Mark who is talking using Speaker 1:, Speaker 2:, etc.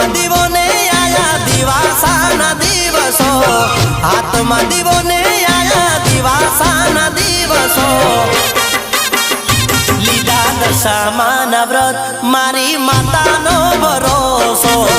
Speaker 1: હાથમાં દીવો ને આયા દિવાસાના દિવસો હાથમાં દીવો ને આયા દિવાસાના દિવસો લીલા દશામાના વ્રત મારી માતાનો ભરોસો